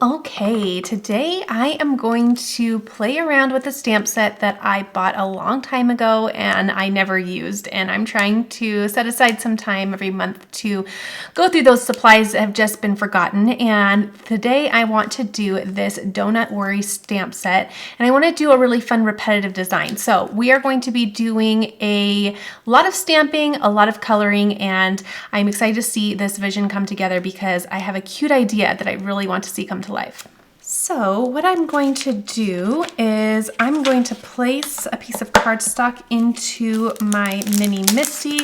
Okay, today I am going to play around with a stamp set that I bought a long time ago and I never used, and I'm trying to set aside some time every month to go through those supplies that have just been forgotten. And today I want to do this Donut Worry stamp set, and I want to do a really fun repetitive design. So we are going to be doing a lot of stamping, a lot of coloring, and I'm excited to see this vision come together because I have a cute idea that I really want to see come to life. So what I'm going to do is I'm going to place a piece of cardstock into my mini Misty,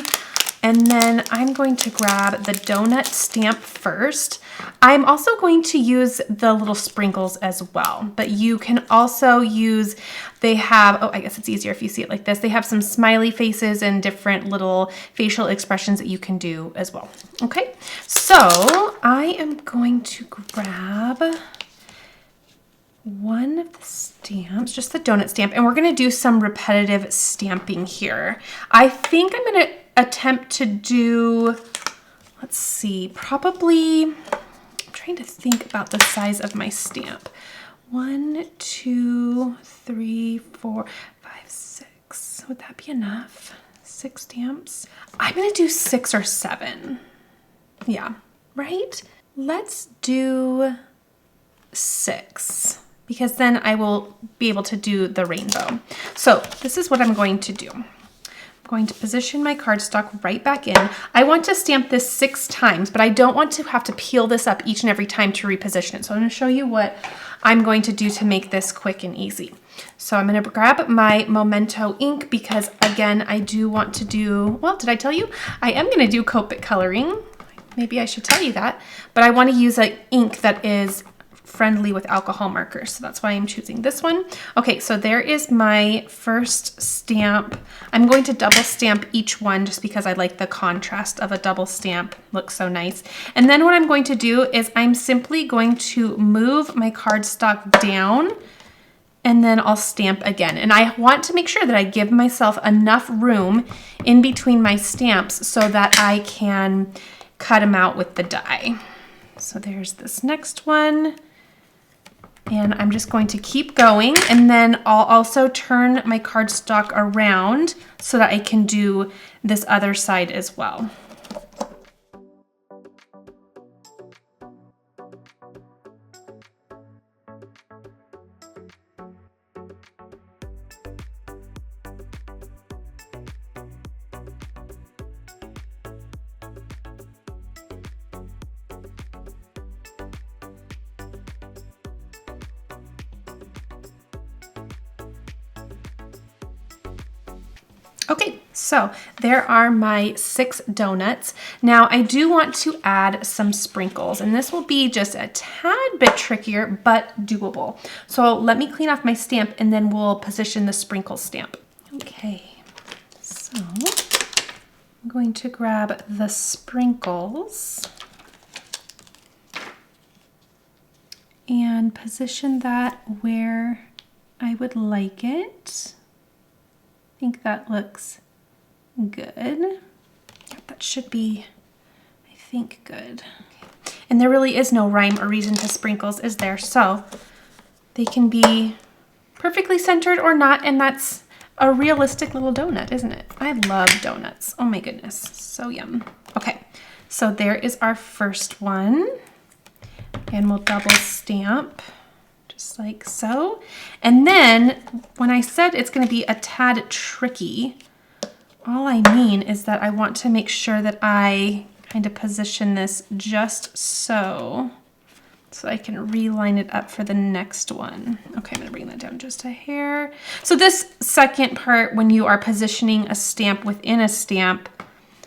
and then I'm going to grab the donut stamp first. I'm also going to use the little sprinkles as well, but you can also use, they have, oh, I guess it's easier if you see it like this. They have some smiley faces and different little facial expressions that you can do as well. Okay, so I am going to grab one of the stamps, just the donut stamp, and we're going to do some repetitive stamping here. I think I'm going to attempt to do, let's see, probably, I'm trying to think about the size of my stamp. 1, 2, 3, 4, 5, 6. Would that be enough? 6 stamps? I'm going to do 6 or 7. Yeah, right? Let's do 6. Because then I will be able to do the rainbow. So this is what I'm going to do. I'm going to position my cardstock right back in. I want to stamp this 6 times, but I don't want to have to peel this up each and every time to reposition it. So I'm going to show you what I'm going to do to make this quick and easy. So I'm going to grab my Memento ink because, again, I do want to do, well, did I tell you? I am going to do Copic coloring. Maybe I should tell you that. But I want to use an ink that is friendly with alcohol markers, so that's why I'm choosing this one. Okay, so there is my first stamp. I'm going to double stamp each one just because I like the contrast of a double stamp. Looks so nice. And then what I'm going to do is I'm simply going to move my cardstock down, and then I'll stamp again. And I want to make sure that I give myself enough room in between my stamps so that I can cut them out with the die. So there's this next one. And I'm just going to keep going, and then I'll also turn my cardstock around so that I can do this other side as well. Okay, so there are my 6 donuts. Now I do want to add some sprinkles, and this will be just a tad bit trickier, but doable. So let me clean off my stamp and then we'll position the sprinkle stamp. Okay, so I'm going to grab the sprinkles and position that where I would like it. I think that looks good. That should be, I think, good. Okay. And there really is no rhyme or reason to sprinkles, is there? So they can be perfectly centered or not, and that's a realistic little donut, isn't it? I love donuts. Oh my goodness, so yum. Okay, so there is our first one, and we'll double stamp. Just like so. And then when I said it's going to be a tad tricky, all I mean is that I want to make sure that I kind of position this just so I can reline it up for the next one. Okay, I'm going to bring that down just a hair. So this second part, when you are positioning a stamp within a stamp,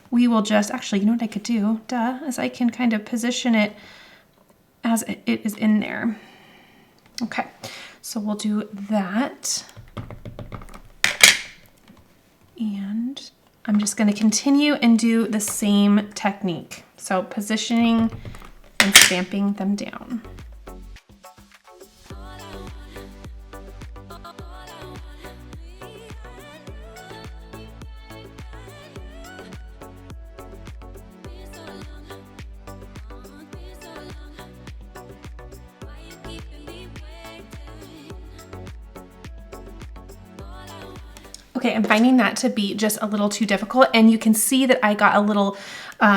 we will just, actually, you know what I could do, is I can kind of position it as it is in there. Okay, so we'll do that. And I'm just going to continue and do the same technique. So positioning and stamping them down. Okay, I'm finding that to be just a little too difficult, and you can see that I got a little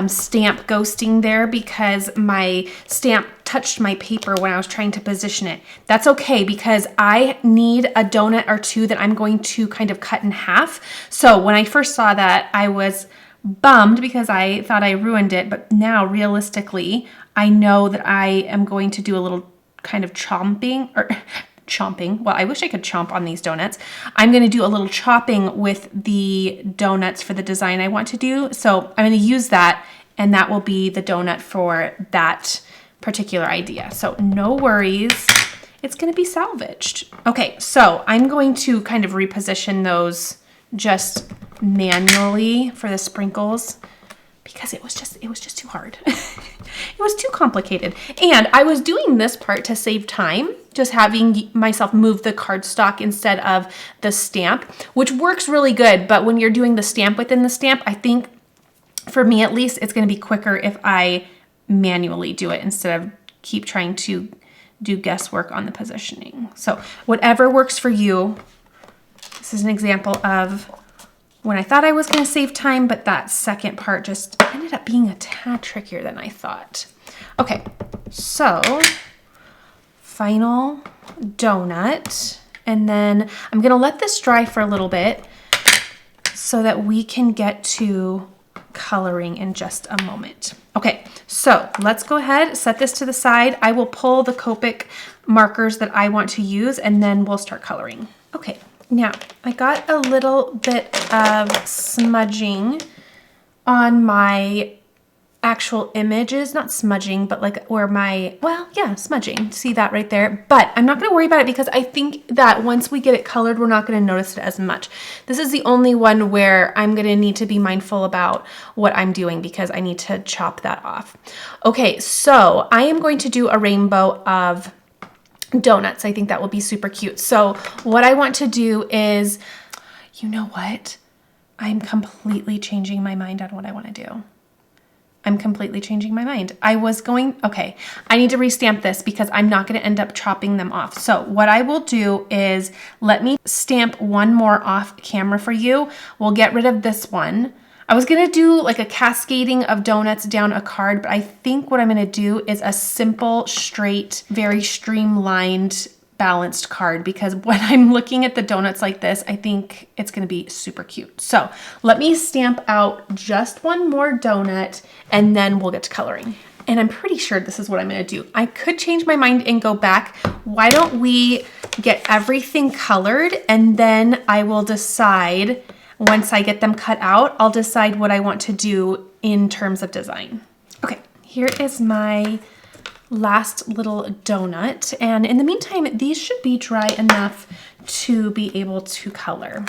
stamp ghosting there because my stamp touched my paper when I was trying to position it. That's okay because I need a donut or two that I'm going to kind of cut in half. So when I first saw that, I was bummed because I thought I ruined it, but now realistically, I know that I am going to do a little kind of chomping. Well, I wish I could chomp on these donuts. I'm going to do a little chopping with the donuts for the design I want to do. So I'm going to use that, and that will be the donut for that particular idea. So no worries. It's going to be salvaged. Okay, so I'm going to kind of reposition those just manually for the sprinkles because it was just too hard. It was too complicated. And I was doing this part to save time, just having myself move the cardstock instead of the stamp, which works really good. But when you're doing the stamp within the stamp, I think for me at least, it's going to be quicker if I manually do it instead of keep trying to do guesswork on the positioning. So whatever works for you. This is an example of when I thought I was going to save time, but that second part just ended up being a tad trickier than I thought. Okay, so final donut. And then I'm going to let this dry for a little bit so that we can get to coloring in just a moment. Okay, so let's go ahead, set this to the side. I will pull the Copic markers that I want to use, and then we'll start coloring. Okay. Now, I got a little bit of smudging on my actual images, not smudging, but like where my, well, yeah, smudging. See that right there? But I'm not going to worry about it because I think that once we get it colored, we're not going to notice it as much. This is the only one where I'm going to need to be mindful about what I'm doing because I need to chop that off. Okay, so I am going to do a rainbow of donuts. I think that will be super cute. So what I want to do is, you know what? I'm completely changing my mind on what I want to do. I'm completely changing my mind. Okay, I need to restamp this because I'm not going to end up chopping them off. So what I will do is let me stamp one more off camera for you. We'll get rid of this one. I was going to do like a cascading of donuts down a card, but I think what I'm going to do is a simple, straight, very streamlined, balanced card because when I'm looking at the donuts like this, I think it's going to be super cute. So let me stamp out just one more donut and then we'll get to coloring. And I'm pretty sure this is what I'm going to do. I could change my mind and go back. Why don't we get everything colored and then I will decide. Once I get them cut out, I'll decide what I want to do in terms of design. Okay, here is my last little donut. And in the meantime, these should be dry enough to be able to color.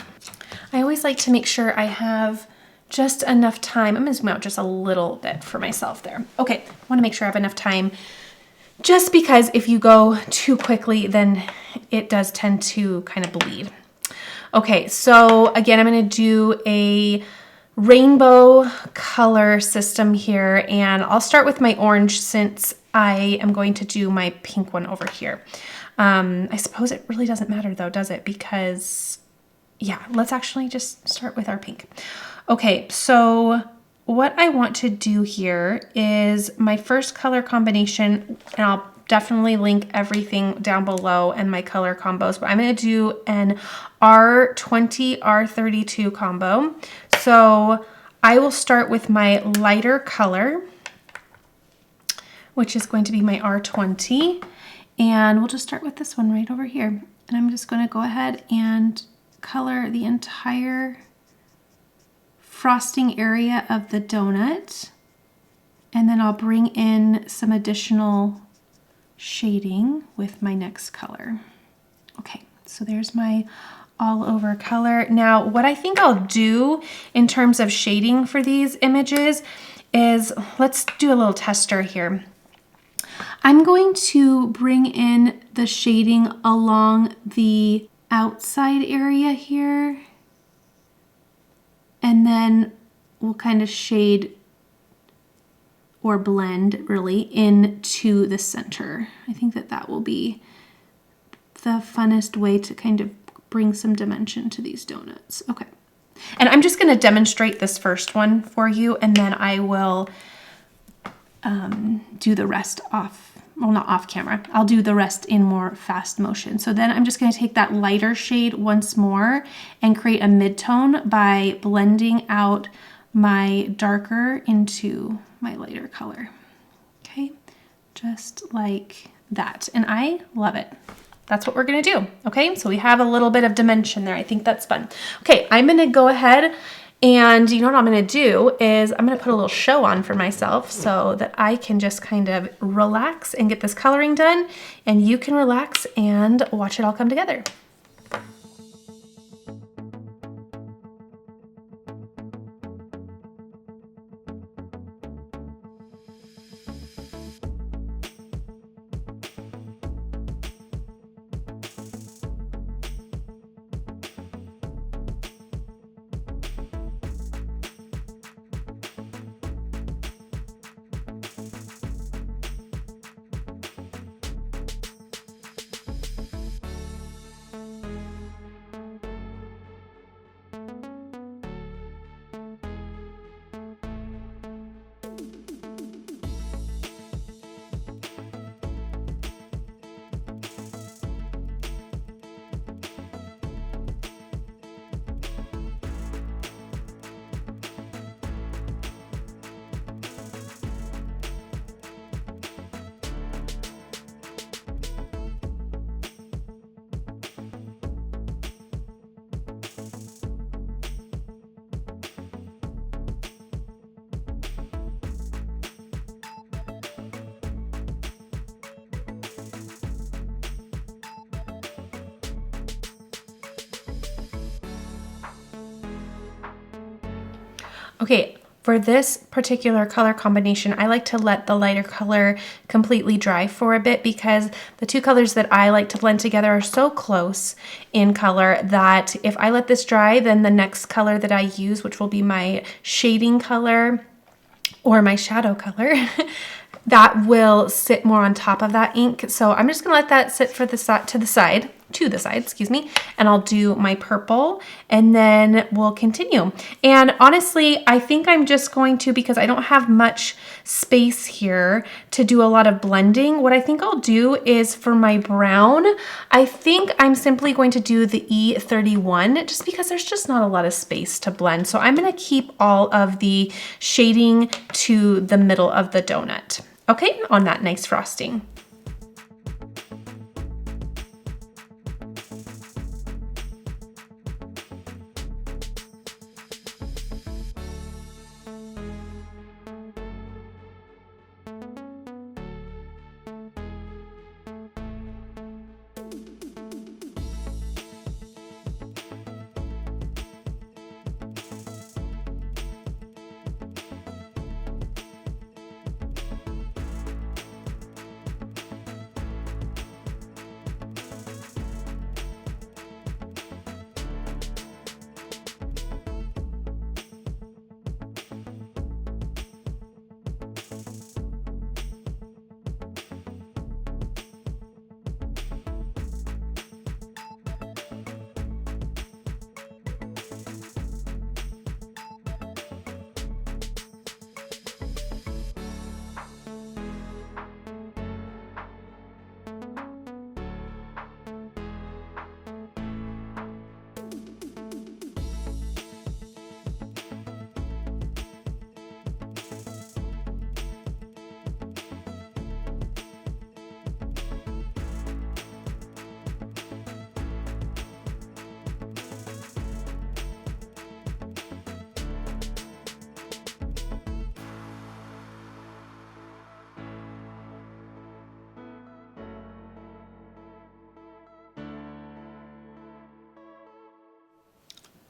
I always like to make sure I have just enough time. I'm gonna zoom out just a little bit for myself there. Okay, I wanna make sure I have enough time just because if you go too quickly, then it does tend to kind of bleed. Okay, so again, I'm going to do a rainbow color system here, and I'll start with my orange since I am going to do my pink one over here. I suppose it really doesn't matter though, does it? Because, yeah, let's actually just start with our pink. Okay, so what I want to do here is my first color combination, and I'll definitely link everything down below and my color combos, but I'm going to do an R20, R32 combo. So I will start with my lighter color, which is going to be my R20, and we'll just start with this one right over here. And I'm just going to go ahead and color the entire frosting area of the donut, and then I'll bring in some additional shading with my next color. Okay, so there's my all over color. Now, what I think I'll do in terms of shading for these images is, let's do a little tester here. I'm going to bring in the shading along the outside area here, and then we'll kind of shade or blend really into the center. I think that that will be the funnest way to kind of bring some dimension to these donuts. Okay. And I'm just going to demonstrate this first one for you, and then I will do the rest off, well, not off camera. I'll do the rest in more fast motion. So then I'm just going to take that lighter shade once more and create a mid-tone by blending out my darker into my lighter color. Okay, just like that. And I love it. That's what we're gonna do, okay? So we have a little bit of dimension there. I think that's fun. Okay, I'm gonna go ahead and you know what I'm gonna do is I'm gonna put a little show on for myself so that I can just kind of relax and get this coloring done, and you can relax and watch it all come together. Okay, for this particular color combination, I like to let the lighter color completely dry for a bit because the two colors that I like to blend together are so close in color that if I let this dry, then the next color that I use, which will be my shading color or my shadow color, that will sit more on top of that ink. So I'm just gonna let that sit for the to the side, excuse me, and I'll do my purple and then we'll continue. And honestly, I think I'm just going to, because I don't have much space here to do a lot of blending, what I think I'll do is for my brown, I think I'm simply going to do the E31 just because there's just not a lot of space to blend. So I'm gonna keep all of the shading to the middle of the donut, okay, on that nice frosting.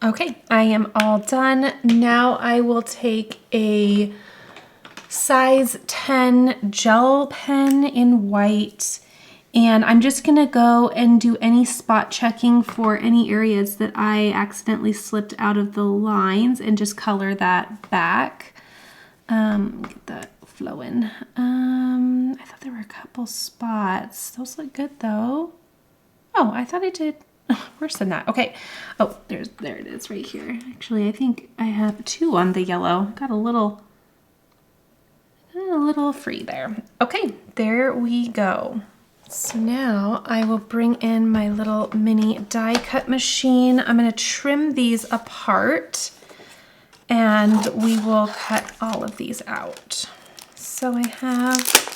Okay, I am all done. Now I will take a size 10 gel pen in white, and I'm just gonna go and do any spot checking for any areas that I accidentally slipped out of the lines and just color that back. Get that flowing. I thought there were a couple spots. Those look good though. Oh, I thought I did. Worse than that. Okay. Oh, there it is right here. Actually, I think I have 2 on the yellow. Got a little free there. Okay, there we go. So now I will bring in my little mini die cut machine. I'm going to trim these apart and we will cut all of these out. So I have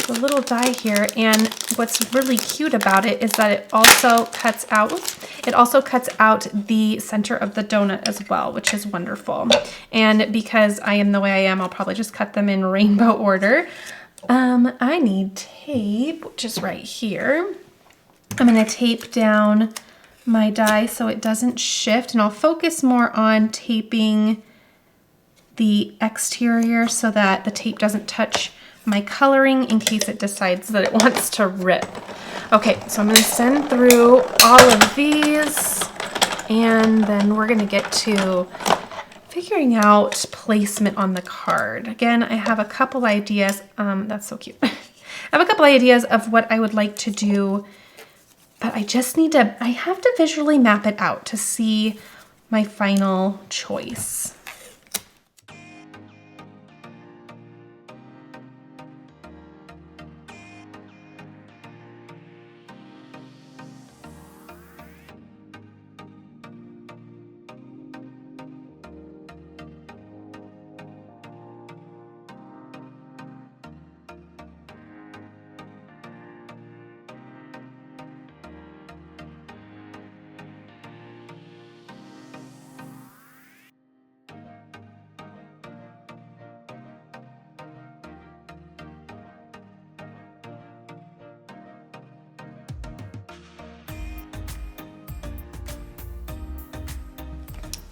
the little die here, and what's really cute about it is that it also cuts out the center of the donut as well, which is wonderful. And because I am the way I am, I'll probably just cut them in rainbow order. I need tape, which is right here. I'm going to tape down my die so it doesn't shift, and I'll focus more on taping the exterior so that the tape doesn't touch my coloring in case it decides that it wants to rip. Okay, so I'm going to send through all of these, and then we're going to get to figuring out placement on the card. Again, I have a couple ideas. That's so cute. I have a couple ideas of what I would like to do, but I have to visually map it out to see my final choice.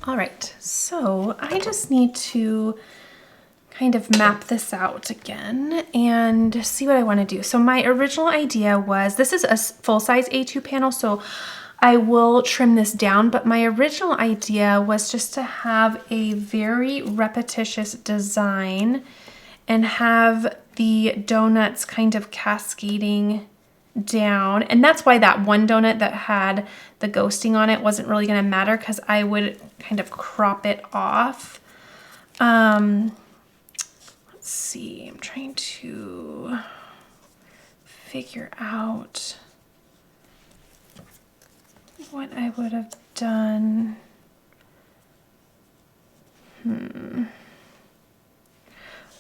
All right, so I just need to kind of map this out again and see what I want to do. So my original idea was, this is a full-size A2 panel, so I will trim this down, but my original idea was just to have a very repetitious design and have the donuts kind of cascading down. And that's why that one donut that had the ghosting on it wasn't really going to matter, because I would kind of crop it off. Let's see, I'm trying to figure out what I would have done.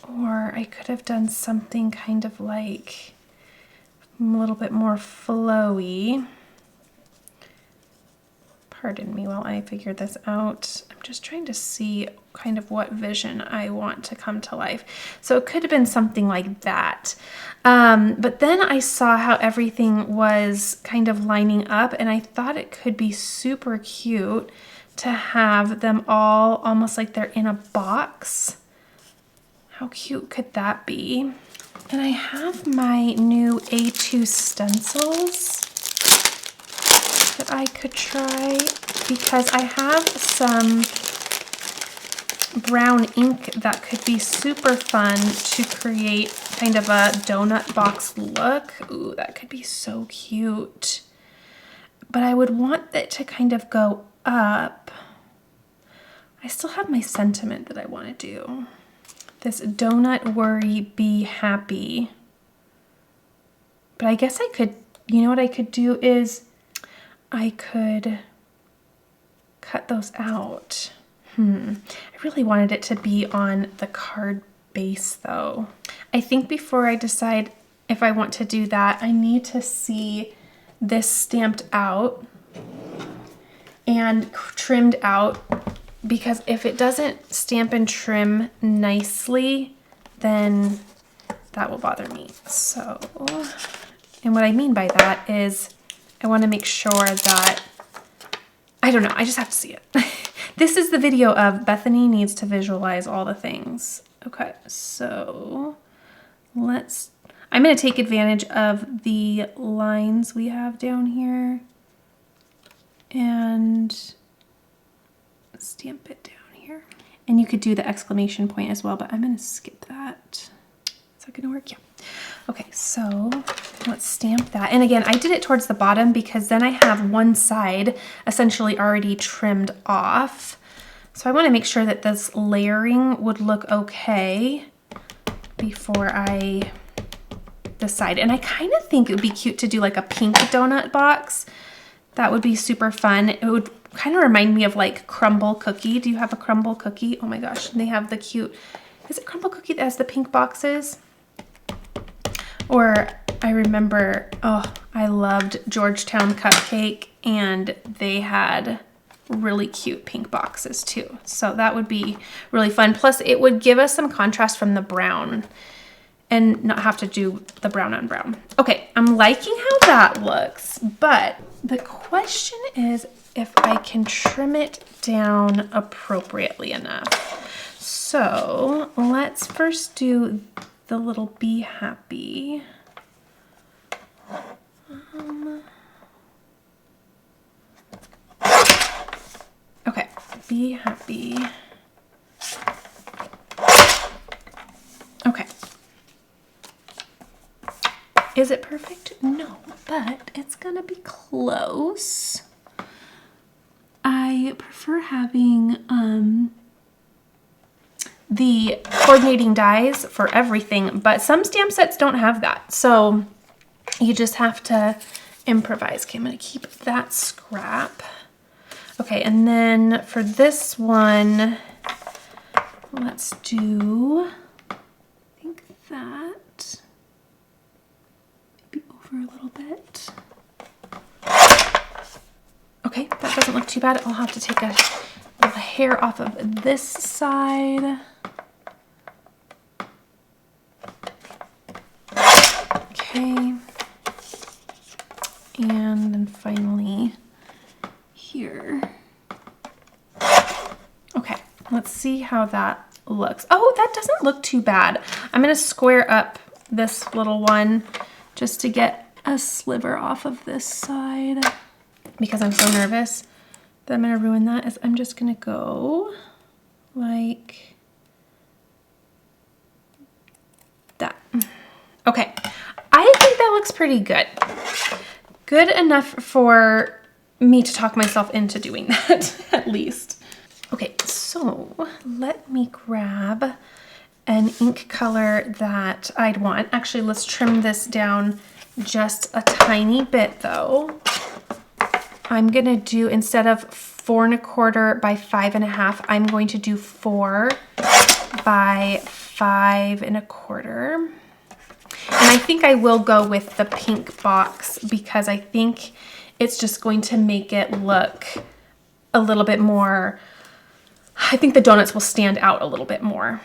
Or I could have done something kind of like a little bit more flowy. Pardon me while I figure this out. I'm just trying to see kind of what vision I want to come to life. So it could have been something like that. But then I saw how everything was kind of lining up, and I thought it could be super cute to have them all almost like they're in a box. How cute could that be? And I have my new A2 stencils that I could try, because I have some brown ink that could be super fun to create kind of a donut box look. Ooh, that could be so cute. But I would want it to kind of go up. I still have my sentiment that I want to do. This donut worry, be happy. But I guess I could, you know what I could do is I could cut those out. I really wanted it to be on the card base though. I think before I decide if I want to do that, I need to see this stamped out and trimmed out, because if it doesn't stamp and trim nicely, then that will bother me. So, and what I mean by that is I want to make sure that, I don't know, I just have to see it. This is the video of Bethany needs to visualize all the things. Okay, so I'm going to take advantage of the lines we have down here and stamp it down here. And you could do the exclamation point as well, but I'm going to skip that. Is that going to work? Yeah. Okay, so let's stamp that. And again, I did it towards the bottom because then I have one side essentially already trimmed off. So I want to make sure that this layering would look okay before I decide. And I kind of think it would be cute to do like a pink donut box. That would be super fun. It would kind of remind me of like crumble cookie. Do you have a crumble cookie? Oh my gosh, they have the cute, is it crumble cookie that has the pink boxes? Or I remember, oh, I loved Georgetown Cupcake, and they had really cute pink boxes too. So that would be really fun. Plus it would give us some contrast from the brown and not have to do the brown on brown. Okay, I'm liking how that looks, but the question is if I can trim it down appropriately enough. So let's first do the little Be Happy. Okay, Be Happy. Okay. Is it perfect? No, but it's gonna be close. I prefer having the coordinating dies for everything, but some stamp sets don't have that. So you just have to improvise. Okay, I'm gonna keep that scrap. Okay, and then for this one, let's do, I think that, maybe over a little bit. Okay, that doesn't look too bad. I'll have to take a little hair off of this side. Okay. And then finally here. Okay, let's see how that looks. Oh, that doesn't look too bad. I'm gonna square up this little one just to get a sliver off of this side because I'm so nervous that I'm gonna ruin that. Is I'm just gonna go like that. Okay, I think that looks pretty good. Good enough for me to talk myself into doing that, at least. Okay, so let me grab an ink color that I'd want. Actually, let's trim this down just a tiny bit though. I'm gonna do, instead of 4 1/4 by 5 1/2, I'm going to do 4 by 5 1/4. And I think I will go with the pink box because I think it's just going to make it look a little bit more, I think the donuts will stand out a little bit more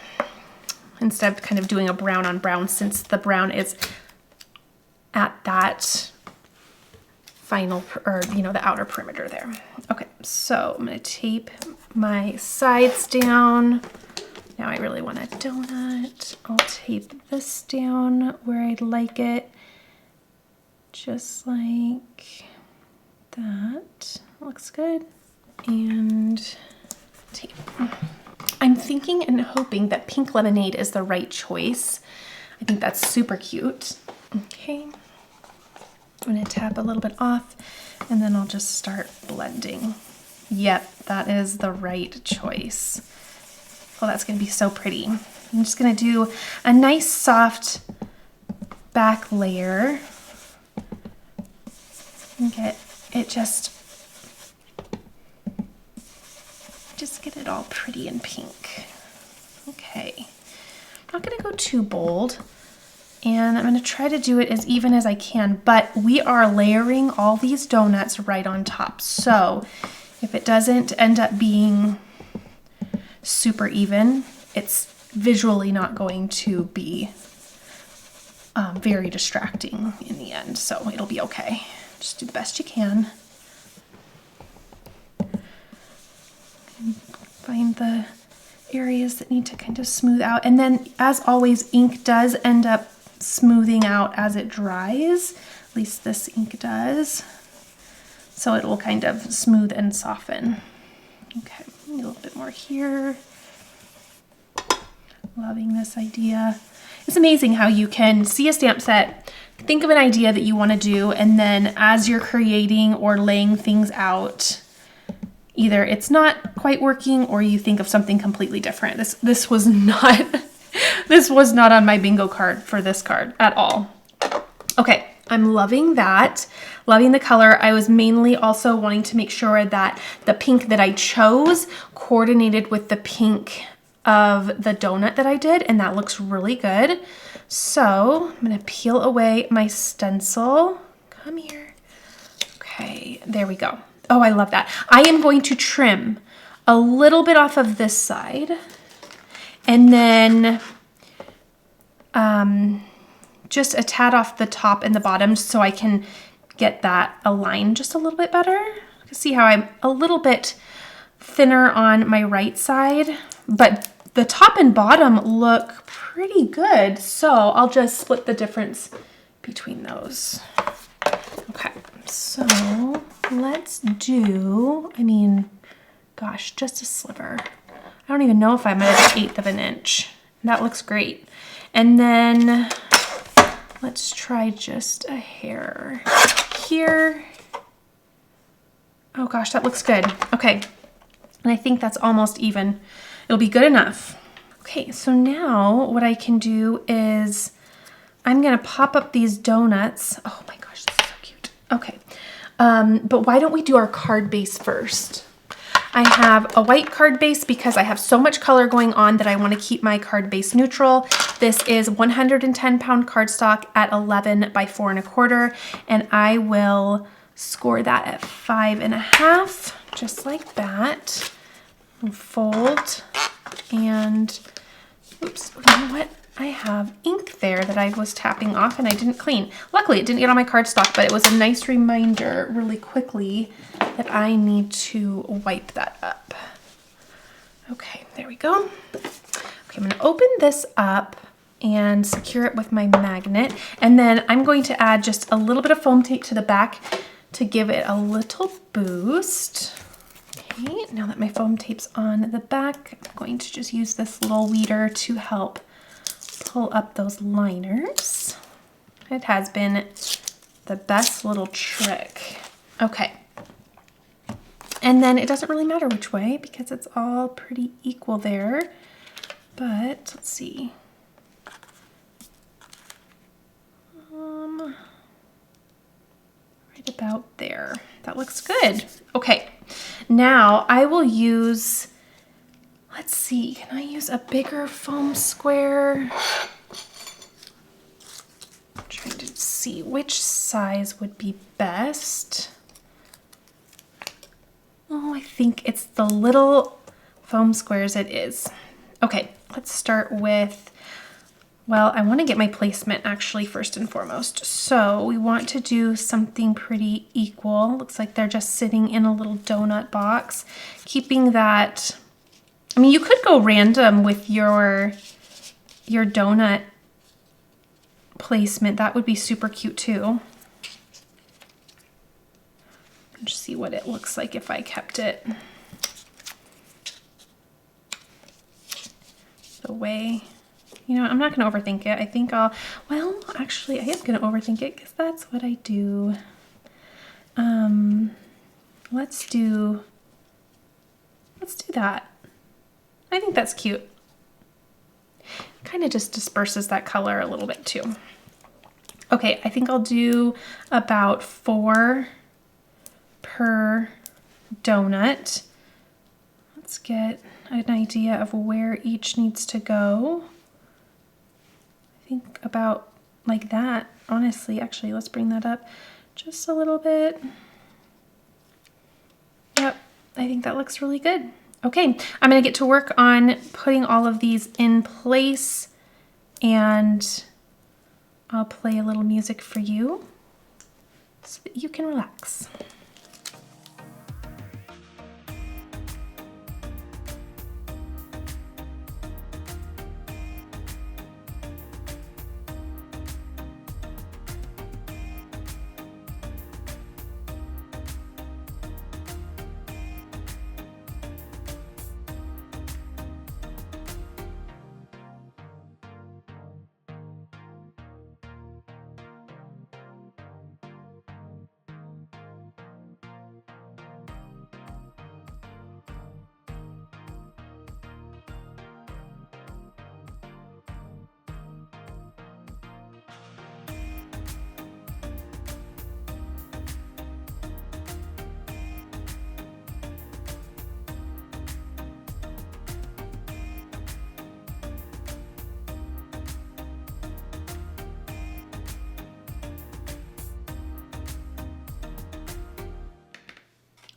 instead of kind of doing a brown on brown, since the brown is at that final, or you know, the outer perimeter there. Okay, so I'm gonna tape my sides down. Now I really want a donut. I'll tape this down where I'd like it, just like that. Looks good. And tape. I'm thinking and hoping that pink lemonade is the right choice. I think that's super cute. Okay, I'm gonna tap a little bit off and then I'll just start blending. Yep, that is the right choice. Oh, that's gonna be so pretty. I'm just gonna do a nice soft back layer and get it just get it all pretty and pink. Okay, I'm not gonna go too bold, and I'm gonna try to do it as even as I can, but we are layering all these donuts right on top. So if it doesn't end up being super even, it's visually not going to be very distracting in the end, so it'll be okay. Just do the best you can. Find the areas that need to kind of smooth out, and then as always, ink does end up smoothing out as it dries. At least this ink does, so it will kind of smooth and soften. Okay, a little bit more here. Loving this idea. It's amazing how you can see a stamp set, think of an idea that you want to do, and then as you're creating or laying things out, either it's not quite working or you think of something completely different. This was not this was not on my bingo card for this card at all. Okay, I'm loving that. Loving the color. I was mainly also wanting to make sure that the pink that I chose coordinated with the pink of the donut that I did, and that looks really good. So I'm gonna peel away my stencil. Come here. Okay, there we go. Oh, I love that. I am going to trim a little bit off of this side, and then just a tad off the top and the bottom so I can get that aligned just a little bit better. You can see how I'm a little bit thinner on my right side, but the top and bottom look pretty good. So I'll just split the difference between those. Okay, so let's do, I mean, gosh, just a sliver. I don't even know if I'm at 1/8 of an inch. That looks great. And then let's try just a hair here. Oh gosh, that looks good. Okay, and I think that's almost even. It'll be good enough. Okay, so now what I can do is I'm gonna pop up these donuts. Oh my gosh, this is so cute. Okay, but why don't we do our card base first? I have a white card base because I have so much color going on that I want to keep my card base neutral. This is 110 pound cardstock at 11 by 4 1/4, and I will score that at 5.5, just like that. And fold, and oops, you know what? I have ink there that I was tapping off and I didn't clean. Luckily, it didn't get on my cardstock, but it was a nice reminder really quickly that I need to wipe that up. Okay, there we go. Okay, I'm gonna open this up and secure it with my magnet. And then I'm going to add just a little bit of foam tape to the back to give it a little boost. Okay, now that my foam tape's on the back, I'm going to just use this little weeder to help pull up those liners. It has been the best little trick. Okay. And then it doesn't really matter which way because it's all pretty equal there. But let's see. Right about there. That looks good. Okay. Now I will use, let's see, can I use a bigger foam square? I'm trying to see which size would be best. Oh, I think it's the little foam squares it is. Okay, let's start with, well, I want to get my placement actually first and foremost. So we want to do something pretty equal. Looks like they're just sitting in a little donut box. Keeping that, I mean, you could go random with your donut placement. That would be super cute too. Just see what it looks like if I kept it the way, you know, I'm not going to overthink it. I think I'll, well, actually I am going to overthink it because that's what I do. Let's do that. I think that's cute. Kind of just disperses that color a little bit too. Okay, I think I'll do about 4 per donut. Let's get an idea of where each needs to go. I think about like that, honestly. Actually, let's bring that up just a little bit. Yep, I think that looks really good. Okay, I'm gonna get to work on putting all of these in place, and I'll play a little music for you so that you can relax.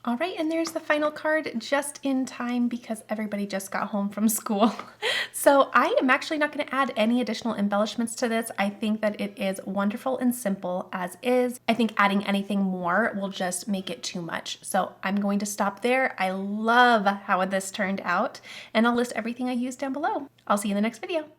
All right, and there's the final card just in time because everybody just got home from school. So I am actually not going to add any additional embellishments to this. I think that it is wonderful and simple as is. I think adding anything more will just make it too much. So I'm going to stop there. I love how this turned out, and I'll list everything I used down below. I'll see you in the next video.